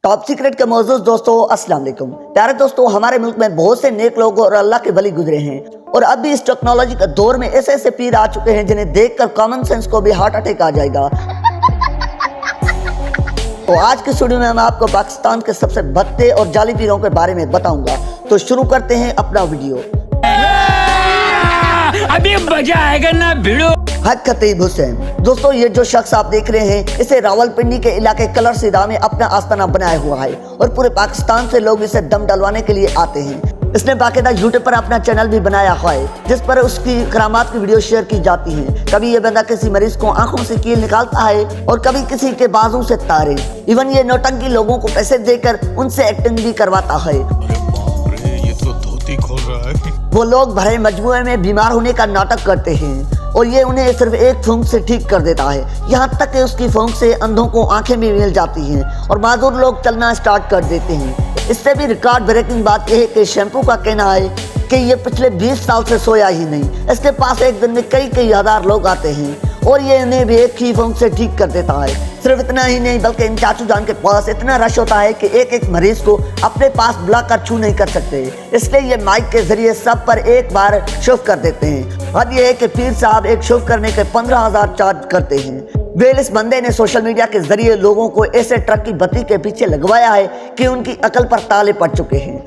Top secret के मौजूद दोस्तों अस्सलाम वालेकुम। प्यारे दोस्तों, हमारे मुल्क में बहुत से नेक लोग और अल्लाह के वली गुजरे हैं और अब भी इस टेक्नोलॉजी के दौर में ऐसे ऐसे पीर आ चुके हैं जिन्हें देखकर कॉमन सेंस को भी हार्ट अटैक आ जाएगा। तो आज की स्टूडियो में मैं आपको पाकिस्तान के सबसे भद्दे और जाली पीरों के बारे में बताऊंगा। तो शुरू करते हैं अपना वीडियो। अभी मजा आएगा ना भिड़ो। हक खतीब हुसैन। दोस्तों, ये जो शख्स आप देख रहे हैं, इसे रावलपिंडी के इलाके कलर सीधा में अपना आस्थाना बनाया हुआ है और पूरे पाकिस्तान से लोग इसे दम डलवाने के लिए आते हैं। इसने बाकायदा यूट्यूब पर अपना चैनल भी बनाया हुआ है जिस पर उसकी करामात की वीडियो शेयर की जाती हैं। कभी ये बंदा किसी मरीज को आंखों से कील निकालता है और कभी किसी के बाजू से तारे। इवन ये नौटंकी लोगों को पैसे देकर उनसे एक्टिंग भी करवाता है। ये तो धोती खोल रहा है। वो लोग भरे मजमुए में बीमार होने का नाटक करते हैं और ये उन्हें सिर्फ एक फूंक से ठीक कर देता है। यहाँ तक कि उसकी फूंक से अंधों को आंखें भी मिल जाती हैं और माजूर लोग चलना स्टार्ट कर देते हैं। इससे भी रिकॉर्ड ब्रेकिंग बात यह है कि शैम्पू का कहना है कि ये पिछले 20 साल से सोया ही नहीं। इसके पास एक दिन में कई हजार लोग आते हैं और ये इन्हें भी एक ही फूंक से ठीक कर देता है। सिर्फ इतना ही नहीं बल्कि इन चाचू जान के पास इतना रश होता है कि एक मरीज को अपने पास बुलाकर छू नहीं कर सकते, इसलिए ये माइक के जरिए सब पर एक बार शुभ कर देते हैं। अब ये है कि पीर साहब एक शुभ करने के 15,000 चार्ज करते हैं। वेल, इस बंदे ने सोशल मीडिया के जरिए लोगों को ऐसे ट्रक की बत्ती के पीछे लगवाया है कि उनकी अकल पर ताले पड़ चुके हैं।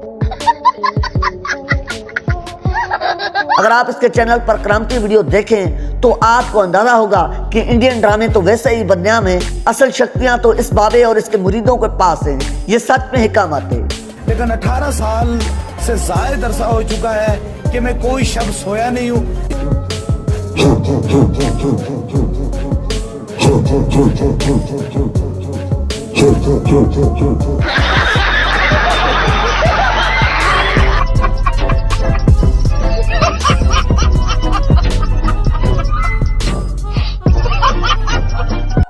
अगर आप इसके चैनल पर क्रांति वीडियो देखें तो आपको अंदाजा होगा कि इंडियन ड्रामे तो वैसे ही बदनाम है, असल शक्तियां तो इस बाबे और इसके मुरीदों के पास हैं। ये सच में हिकामत है। लेकिन 18 साल से ज्यादा अरसा हो चुका है कि मैं कोई शब्द सोया नहीं हूँ।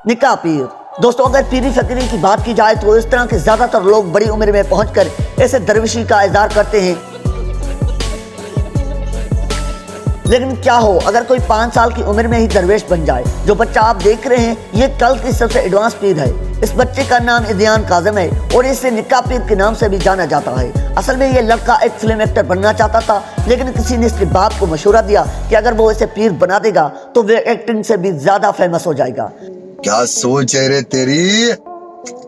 निकाह पीर। दोस्तों, अगर पीरी फकीरी की बात की जाए तो इस तरह के ज्यादातर लोग बड़ी उम्र में पहुंचकर ऐसे दरवेशी का इज़हार करते हैं। लेकिन क्या हो अगर कोई 5 साल की उम्र में ही दरवेश बन जाए। जो बच्चा आप देख रहे हैं ये कल की सबसे एडवांस पीर है। इस बच्चे का नाम इदियान काज़म है और इसे निकाह पीर के नाम से भी जाना जाता है। असल में ये लड़का एक फिल्म एक्टर बनना चाहता था, लेकिन किसी ने इसके बाप को मशवरा दिया कि अगर वो इसे पीर बना देगा तो वे एक्टिंग से भी ज्यादा फेमस हो जाएगा। क्या सोच है रे तेरी,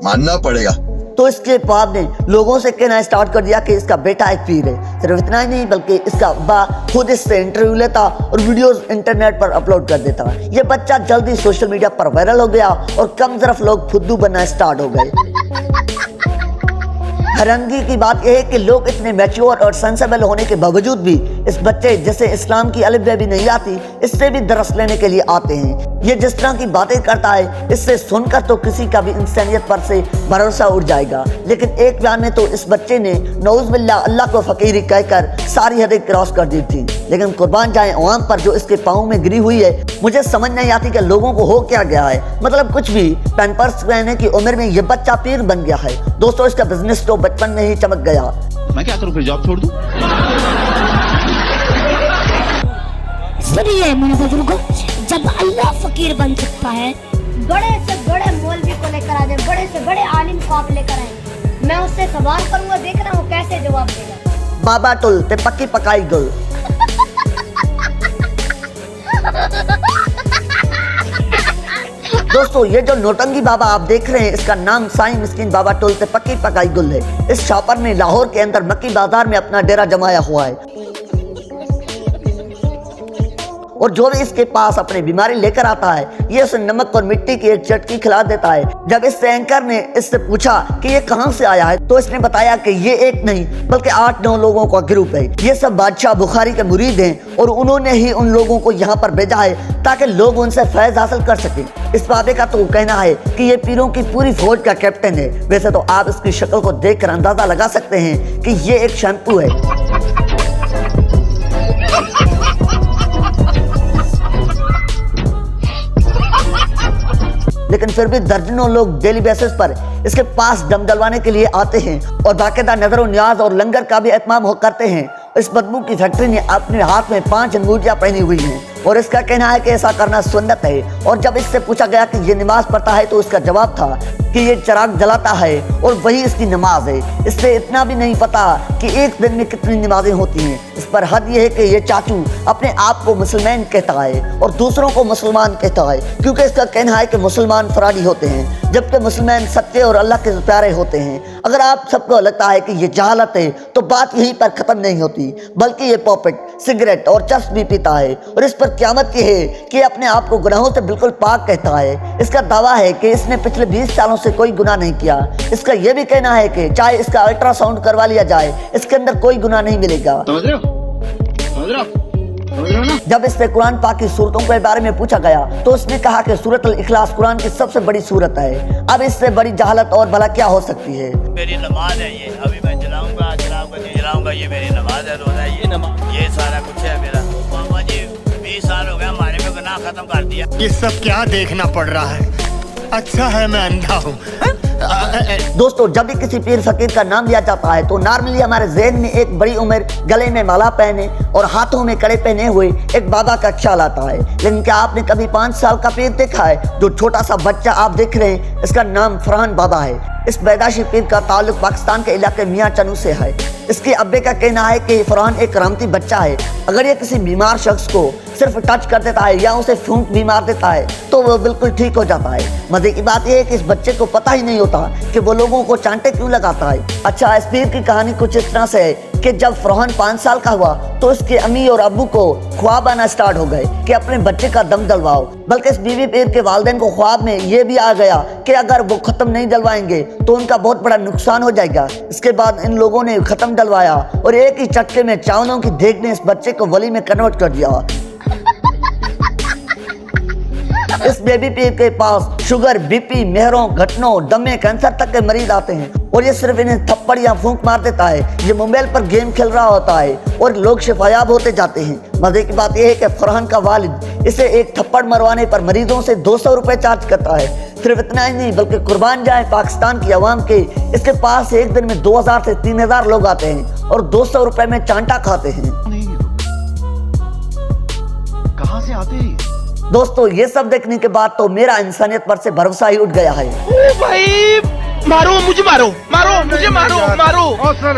मानना पड़ेगा। तो इसके बाप ने लोगों से कहना स्टार्ट कर दिया कि इसका बेटा एक पीर है। सिर्फ इतना ही नहीं बल्कि इसका अब्बा खुद इससे इंटरव्यू लेता और वीडियोस इंटरनेट पर अपलोड कर देता। ये बच्चा जल्दी सोशल मीडिया पर वायरल हो गया और कम तरफ लोग फुद्दू बनना स्टार्ट हो गए। हैरानगी की बात यह है कि लोग इतने मैच्योर और सेंसेबल होने के बावजूद भी इस बच्चे जिसे इस्लाम की अलिफ भी नहीं आती इससे भी दरस लेने के लिए आते हैं। ये जिस तरह की बातें करता है इससे सुनकर तो किसी का भी इंसानियत पर से भरोसा उड़ जाएगा। लेकिन एक बयान में तो इस बच्चे ने नऊज़ बिल्लाह अल्लाह को फकीरी कहकर सारी हदें क्रॉस कर दी थी। लेकिन कुर्बान जाए अवाम पर जो इसके पाँव में गिरी हुई है। मुझे समझ नहीं आती कि लोगों को हो क्या गया है। मतलब कुछ भी, पैम्पर्स पहनने की उम्र में ये बच्चा पीर बन गया है। दोस्तों, इसका बिजनेस तो बचपन में ही चमक गया। मैं क्या करूं, फिर जॉब छोड़ दूं? सुनिए मेरे बुजुर्गों, जब अल्लाह फकीर बन सकता है, बड़े से बड़े मौलवी को लेकर आ जाए, बड़े से बड़े आलिम को आप लेकर आए, मैं उससे सवाल करूंगा, देख रहा हूँ कैसे जवाब देगा। बाबा टुल ते पक्की पकाई गुल। दोस्तों, ये जो नौटंकी बाबा आप देख रहे हैं इसका नाम साईं मिस्किन बाबा टुल ते पक्की पकाई गुल है। इस शॉपर ने लाहौर के अंदर मक्की बाजार में अपना डेरा जमाया हुआ है और जो भी इसके पास अपनी बीमारी लेकर आता है ये उसे नमक और मिट्टी की एक चटकी खिला देता है। जब इससे एंकर ने इससे पूछा कि ये कहां से आया है तो इसने बताया कि ये एक नहीं बल्कि 8-9 लोगों का ग्रुप है। ये सब बादशाह बुखारी के मुरीद हैं और उन्होंने ही उन लोगों को यहाँ पर भेजा है ताकि लोग उनसे फैज हासिल कर सकें। इस बाबे का तो कहना है कि ये पीरों की पूरी फौज का कैप्टन है। वैसे तो आप इसकी शक्ल को देखकर अंदाजा लगा सकते हैं कि ये एक शैम्पू है। लेकिन फिर भी दर्जनों लोग डेली बेसिस पर इसके पास दम डलवाने के लिए आते हैं और बाकायदा नजर और न्याज और लंगर का भी एहतमाम करते हैं। इस बदबू की फैक्ट्री ने अपने हाथ में 5 अंगूठियां पहनी हुई हैं और इसका कहना है कि ऐसा करना सुन्नत है। और जब इससे पूछा गया कि ये नमाज पढ़ता है तो इसका जवाब था कि ये चिराग जलाता है और वही इसकी नमाज है। इससे इतना भी नहीं पता कि एक दिन में कितनी नमाजें होती हैं। इस पर हद यह है कि ये चाचू अपने आप को मुसलमान कहता है और दूसरों को मुसलमान कहता है, क्योंकि इसका कहना है कि मुसलमान फराडी होते हैं जबकि मुसलमान सच्चे और अल्लाह के प्यारे होते हैं। अगर आप सबको लगता है कि ये जहालत है तो बात यहीं पर ख़त्म नहीं होती, बल्कि ये पॉपेट सिगरेट और चर्स भी पीता है और इस पर क़यामत की है कि अपने आप को गुनाहों से बिल्कुल पाक कहता है। इसका दावा है कि इसने पिछले 20 सालों से कोई गुनाह नहीं किया। इसका यह भी कहना है कि चाहे इसका अल्ट्रासाउंड करवा लिया जाए, इसके अंदर कोई गुनाह नहीं मिलेगा। समझ रहे हो ना? जब इससे कुरान पाक की सूरतों के बारे में पूछा गया तो उसने कहा कि सूरत अल इखलास कुरान की सबसे बड़ी सूरत है। अब इससे बड़ी जहालत और भला क्या हो सकती है। मेरी नमाज है ये, अभी मैं जलाऊंगा ये मेरी नमाज है, रोजा है ये नमाज, ये सारा कुछ है मेरा। बाबा जी 20 साल हो गया हमारे में गुनाह खत्म कर दिया। ये सब क्या देखना पड़ रहा है? अच्छा है मैं अंधा हूँ। दोस्तों, जब भी किसी पीर फकीर का नाम लिया जाता है तो नॉर्मली हमारे ज़हन में एक बड़ी उम्र, गले में माला पहने और हाथों में कड़े पहने हुए एक बाबा का ख्याल आता है। लेकिन क्या आपने कभी 5 साल का पीर देखा है? जो छोटा सा बच्चा आप देख रहे हैं, इसका नाम फरहान बाबा है। इस पैदाशी पीर का ताल्लुक पाकिस्तान के इलाके मियाँ चनू से है। इसके अब्बे का कहना है कि फरहान एक करामती बच्चा है। अगर ये किसी बीमार शख्स को सिर्फ टच कर देता है या उसे फूंक भी मार देता है तो वो बिल्कुल ठीक हो जाता है। मजे की बात यह है कि इस बच्चे को पता ही नहीं होता कि वो लोगों को चांटे क्यों लगाता है। अच्छा, इस पीर की कहानी कुछ इस तरह से है कि जब फरहान 5 साल का हुआ तो उसके अम्मी और अब्बू को ख्वाब आना स्टार्ट हो गए कि अपने बच्चे का दम दलवाओ। बल्कि इस बीवी पीर के वालिदैन को ख्वाब में ये भी आ गया कि अगर वो ख़त्म नहीं दलवाएंगे तो उनका बहुत बड़ा नुकसान हो जाएगा। इसके बाद इन लोगों ने ख़त्म दलवाया और एक ही चटके में चावलों की देग ने इस बच्चे को वली में कन्वर्ट कर दिया। इस बेबी पीर के पास शुगर, बीपी, मेहरों, घटनों, दमे, कैंसर तक के मरीज आते हैं और ये सिर्फ इन्हें थप्पड़ या फूंक मार देता है। ये मोबाइल पर गेम खेल रहा होता है और लोग शिफायाब होते जाते हैं। मजे की बात यह है कि फरहान का वालिद इसे एक थप्पड़ मरवाने पर मरीजों से 200 रुपए चार्ज करता है। सिर्फ इतना ही नहीं बल्कि कुर्बान जाए पाकिस्तान की आवाम के, इसके पास एक दिन में 2000 से 3000 लोग आते हैं और 200 रुपए में चांटा खाते हैं। कहाँ से आते हैं? दोस्तों, ये सब देखने के बाद तो मेरा इंसानियत पर से भरोसा ही उठ गया है। ओ भाई, मारो मुझे, मारो मुझे, मारो।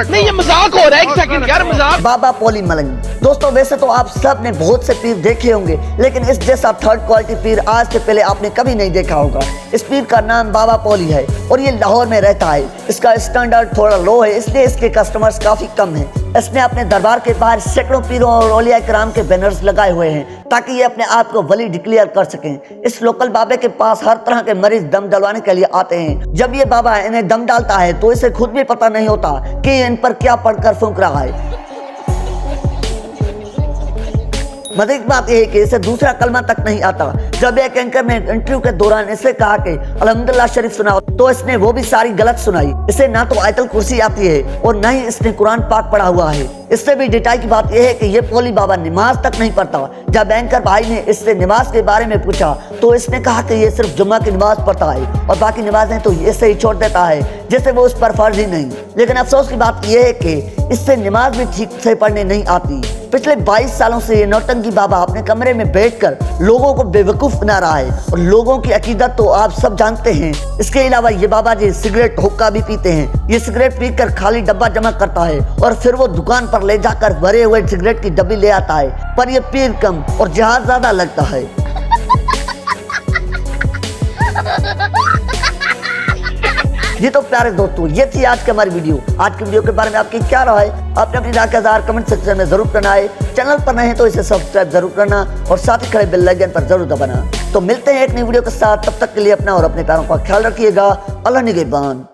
नहीं, ये मजाक हो रहा है। एक सेकंड यार, मजाक। बाबा पॉली मलंग। दोस्तों, वैसे तो आप सब ने बहुत से पीर देखे होंगे, लेकिन इस जैसा थर्ड क्वालिटी पीर आज से पहले आपने कभी नहीं देखा होगा। इस पीर का नाम बाबा पॉली है और ये लाहौर में रहता है। इसका स्टैंडर्ड थोड़ा लो है, इसलिए इसके कस्टमर्स काफी कम हैं। इसने अपने दरबार के बाहर सैकड़ों पीरों और औलिया किराम के बैनर्स लगाए हुए हैं ताकि ये अपने आप को वली डिक्लेयर कर सकें। इस लोकल बाबे के पास हर तरह के मरीज दम डलवाने के लिए आते हैं। जब ये बाबा इन्हें दम डालता है तो इसे खुद भी पता नहीं होता कि इन पर क्या पढ़कर फूंक रहा है। मजे की बात यह है कि इसे दूसरा कलमा तक नहीं आता। जब एक एंकर ने इंटरव्यू के दौरान इससे कहा कि अल्हम्दुलिल्लाह शरीफ सुनाओ तो इसने वो भी सारी गलत सुनाई। इसे ना तो आयतल कुर्सी आती है और ना ही इसने कुरान पाक पढ़ा हुआ है। इससे भी डिटेल की बात यह है कि ये पॉली बाबा नमाज तक नहीं पढ़ता। जब एंकर भाई ने इससे नमाज के बारे में पूछा तो इसने कहा कि ये सिर्फ जुम्मा की नमाज पढ़ता है और बाकी नमाजें तो इससे ही छोड़ देता है जैसे वो उस पर फर्ज ही नहीं। लेकिन अफसोस की बात यह है कि इससे नमाज भी ठीक से पढ़ने नहीं आती। पिछले 22 सालों से ये नौटंकी बाबा अपने कमरे में बैठकर लोगों को बेवकूफ बना रहा है और लोगों की अकीदत तो आप सब जानते हैं। इसके अलावा ये बाबा जी सिगरेट, हुक्का भी पीते हैं। ये सिगरेट पीकर खाली डब्बा जमा करता है और फिर वो दुकान पर ले जाकर भरे हुए सिगरेट की डब्बी ले आता है। पर ये पीर कम और जहाज ज्यादा लगता है। जी तो प्यारे दोस्तों, ये थी आज की हमारी वीडियो। आज की वीडियो के बारे में आपकी क्या राय है? आपने अपनी राय का इज़हार कमेंट सेक्शन में जरूर करना है। चैनल पर नए हैं तो इसे सब्सक्राइब जरूर करना और साथ ही खड़े बेल आइकन पर जरूर दबाना। तो मिलते हैं एक नई वीडियो के साथ। तब तक के लिए अपना और अपने प्यारों का ख्याल रखिएगा। अल्लाह निगहबान।